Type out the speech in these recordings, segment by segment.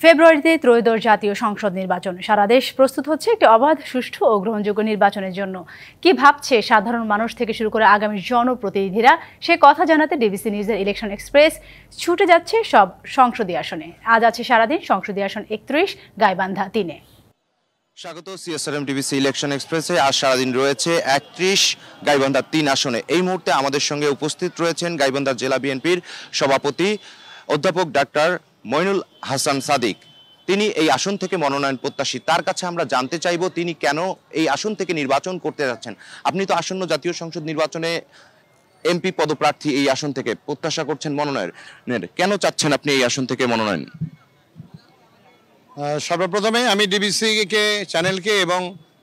ফেব্রুয়ারিতে ত্রয়োদশ জাতীয় সংসদ নির্বাচন। সারা দেশ প্রস্তুত হচ্ছে একটি অবাধ, সুষ্ঠু ও গ্রহণযোগ্য নির্বাচনের জন্য। কি ভাবছে সাধারণ মানুষ থেকে শুরু করে আগামী জনপ্রতিনিধিরা, সে কথা জানাতে ডিবিসি নিউজের ইলেকশন এক্সপ্রেস ছুটে যাচ্ছে সব সংসদীয় আসনে। আজ আছে সারাদিন সংসদীয় আসন 31, গাইবান্ধা 3-এ। স্বাগত সিএসআরএম ডিবিসি ইলেকশন এক্সপ্রেসে। আজ সারাদিন রয়েছে 31, গাইবান্ধা 3 আসনে। এই মুহূর্তে আমাদের সঙ্গে উপস্থিত রয়েছেন গাইবান্ধা জেলা বিএনপির সভাপতি অধ্যাপক ডাক্তার মইনুল হাসান সাদিক। তিনি এই আসন থেকে মনোনয়ন প্রত্যাশী। তার কাছে আমরা জানতে চাইব তিনি কেন এই আসন থেকে নির্বাচন করতে যাচ্ছেন। আপনি তো আসন্ন জাতীয় সংসদ নির্বাচনে এমপি পদপ্রার্থী, এই আসন থেকে প্রত্যাশা করছেন মনোনয়নের। কেন চাচ্ছেন আপনি এই আসন থেকে মনোনয়ন? সর্বপ্রথমে আমি ডিবিসি চ্যানেলকে এবং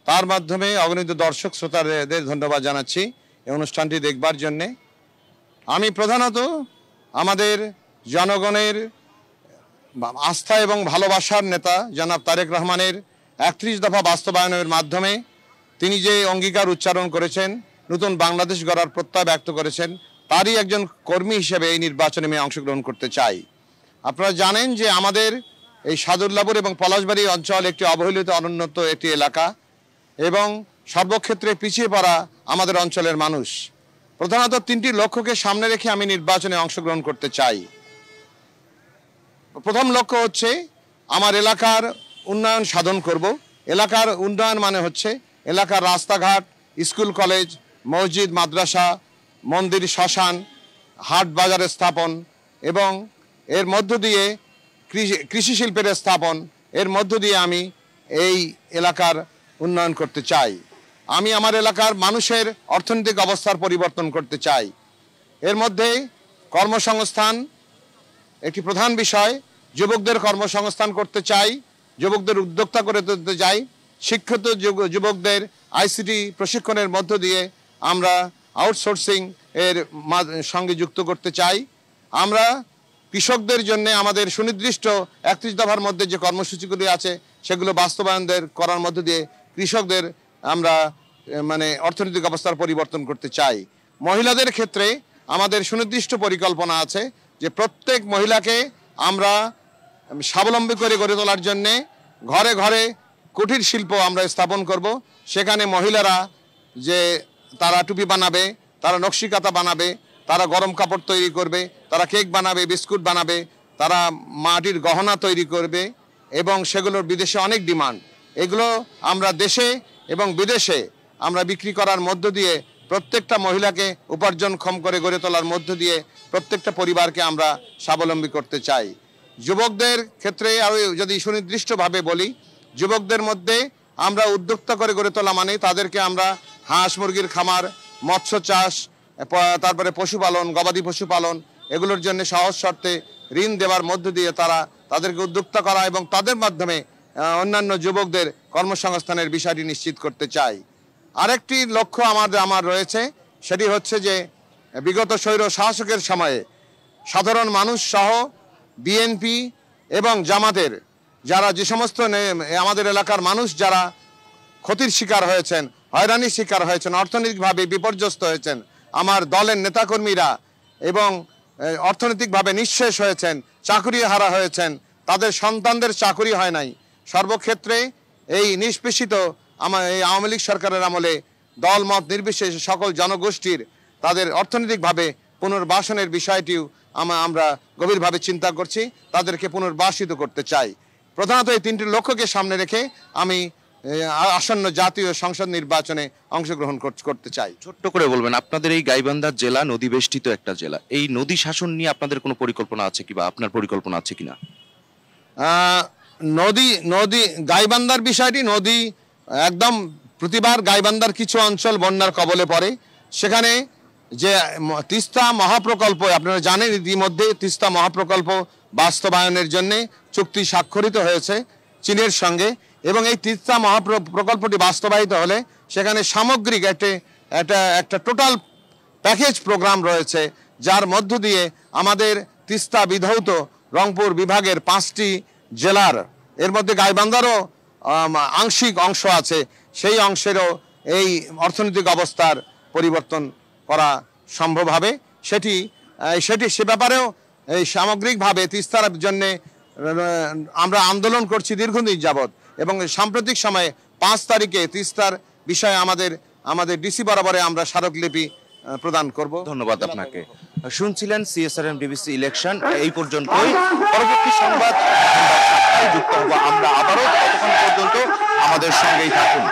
তার মাধ্যমে অগণিত দর্শক শ্রোতাদের ধন্যবাদ জানাচ্ছি এই অনুষ্ঠানটি দেখবার জন্যে। আমি প্রধানত আমাদের জনগণের আস্থা এবং ভালোবাসার নেতা জনাব তারেক রহমানের 31 দফা বাস্তবায়নের মাধ্যমে তিনি যে অঙ্গীকার উচ্চারণ করেছেন, নতুন বাংলাদেশ গড়ার প্রত্যয় ব্যক্ত করেছেন, তারই একজন কর্মী হিসেবে এই নির্বাচনে আমি অংশগ্রহণ করতে চাই। আপনারা জানেন যে আমাদের এই সাদুল্লাপুর এবং পলাশবাড়ি অঞ্চল একটি অবহেলিত, অনুন্নত একটি এলাকা এবং সর্বক্ষেত্রে পিছিয়ে পড়া আমাদের অঞ্চলের মানুষ। প্রধানত 3টি লক্ষ্যকে সামনে রেখে আমি নির্বাচনে অংশগ্রহণ করতে চাই। প্রথম লক্ষ্য হচ্ছে আমার এলাকার উন্নয়ন সাধন করব। এলাকার উন্নয়ন মানে হচ্ছে এলাকার রাস্তাঘাট, স্কুল কলেজ, মসজিদ, মাদ্রাসা, মন্দির, শ্মশান, হাট বাজারের স্থাপন এবং এর মধ্য দিয়ে কৃষি শিল্পের স্থাপন, এর মধ্য দিয়ে আমি এই এলাকার উন্নয়ন করতে চাই। আমি আমার এলাকার মানুষের অর্থনৈতিক অবস্থার পরিবর্তন করতে চাই। এর মধ্যে কর্মসংস্থান একটি প্রধান বিষয়। যুবকদের কর্মসংস্থান করতে চাই, যুবকদের উদ্যোক্তা করে তুলতে চাই। শিক্ষিত যুবকদের আইসিটি প্রশিক্ষণের মধ্য দিয়ে আমরা আউটসোর্সিং এর সঙ্গে যুক্ত করতে চাই। আমরা কৃষকদের জন্য আমাদের সুনির্দিষ্ট 31 দফার মধ্যে যে কর্মসূচিগুলি আছে সেগুলো বাস্তবায়ন করার মধ্য দিয়ে কৃষকদের আমরা অর্থনৈতিক অবস্থার পরিবর্তন করতে চাই। মহিলাদের ক্ষেত্রে আমাদের সুনির্দিষ্ট পরিকল্পনা আছে যে প্রত্যেক মহিলাকে আমরা স্বাবলম্বী করে গড়ে তোলার জন্যে ঘরে ঘরে কুটির শিল্প আমরা স্থাপন করব। সেখানে মহিলারা যে তারা টুপি বানাবে, তারা নকশিকাঁথা বানাবে, তারা গরম কাপড় তৈরি করবে, তারা কেক বানাবে, বিস্কুট বানাবে, তারা মাটির গহনা তৈরি করবে এবং সেগুলোর বিদেশে অনেক ডিমান্ড। এগুলো আমরা দেশে এবং বিদেশে আমরা বিক্রি করার মধ্য দিয়ে প্রত্যেকটা মহিলাকে উপার্জনক্ষম করে গড়ে তোলার মধ্য দিয়ে প্রত্যেকটা পরিবারকে আমরা স্বাবলম্বী করতে চাই। যুবকদের ক্ষেত্রে আরও যদি সুনির্দিষ্টভাবে বলি, যুবকদের মধ্যে আমরা উদ্যোক্তা করে গড়ে তোলা মানে তাদেরকে আমরা হাঁস মুরগির খামার, মৎস্য চাষ, তারপরে পশুপালন, গবাদি পশুপালন, এগুলোর জন্য সহজ শর্তে ঋণ দেওয়ার মধ্য দিয়ে তাদেরকে উদ্যোক্তা করা এবং তাদের মাধ্যমে অন্যান্য যুবকদের কর্মসংস্থানের বিষয়টি নিশ্চিত করতে চাই। আরেকটি লক্ষ্য আমার রয়েছে, সেটি হচ্ছে যে বিগত স্বৈর শাসকের সময়ে সাধারণ মানুষ সহ বিএনপি এবং জামাতের যারা যে সমস্ত আমাদের এলাকার মানুষ যারা ক্ষতির শিকার হয়েছেন, হয়রানির শিকার হয়েছেন, অর্থনৈতিকভাবে বিপর্যস্ত হয়েছেন, আমার দলের নেতাকর্মীরা এবং অর্থনৈতিকভাবে নিঃশেষ হয়েছেন, চাকুরি হারা হয়েছেন, তাদের সন্তানদের চাকুরি হয় নাই। সর্বক্ষেত্রে এই নিষ্পেষিত এই আওয়ামী লীগ সরকারের আমলে দলমত নির্বিশেষে সকল জনগোষ্ঠীর তাদের অর্থনৈতিকভাবে পুনর্বাসনের বিষয়টিও আমরা গভীরভাবে চিন্তা করছি, তাদেরকে পুনর্বাসিত করতে চাই। প্রধানত এই 3টি লক্ষ্যকে সামনে রেখে আমি আসন্ন জাতীয় সংসদ নির্বাচনে অংশগ্রহণ করতে চাই। ছোট্ট করে বলবেন, আপনাদের এই গাইবান্ধা জেলা নদী বেষ্টিত একটা জেলা, এই নদী শাসন নিয়ে আপনাদের কোনো পরিকল্পনা আছে কি বা আপনার পরিকল্পনা আছে কিনা? নদী গাইবান্ধার বিষয়টি, নদী একদম প্রতিবার গাইবান্ধার কিছু অঞ্চল বন্যার কবলে পড়ে। সেখানে যে তিস্তা মহাপ্রকল্প, আপনারা জানেন ইতিমধ্যে তিস্তা মহাপ্রকল্প বাস্তবায়নের জন্য চুক্তি স্বাক্ষরিত হয়েছে চীনের সঙ্গে এবং এই তিস্তা মহাপ্রকল্পটি বাস্তবায়িত হলে সেখানে সামগ্রিক একটা টোটাল প্যাকেজ প্রোগ্রাম রয়েছে, যার মধ্য দিয়ে আমাদের তিস্তা বিধৌত রংপুর বিভাগের 5টি জেলার, এর মধ্যে গাইবান্ধারও আংশিক অংশ আছে, সেই অংশেরও এই অর্থনৈতিক অবস্থার পরিবর্তন করা সম্ভব হবে। সে ব্যাপারেও এই সামগ্রিকভাবে তিস্তার জন্যে আমরা আন্দোলন করছি দীর্ঘদিন যাবৎ, এবং সাম্প্রতিক সময়ে 5 তারিখে তিস্তার বিষয়ে আমাদের ডিসি বরাবরে আমরা স্মারকলিপি প্রদান করব। ধন্যবাদ আপনাকে। শুনছিলেন সিএসআরএম ডিবিসি ইলেকশন। এই পর্যন্তই। পরবর্তী সংবাদ যুক্ত হব আমরা আবারও। ততক্ষণ পর্যন্ত আমাদের সঙ্গেই থাকুন।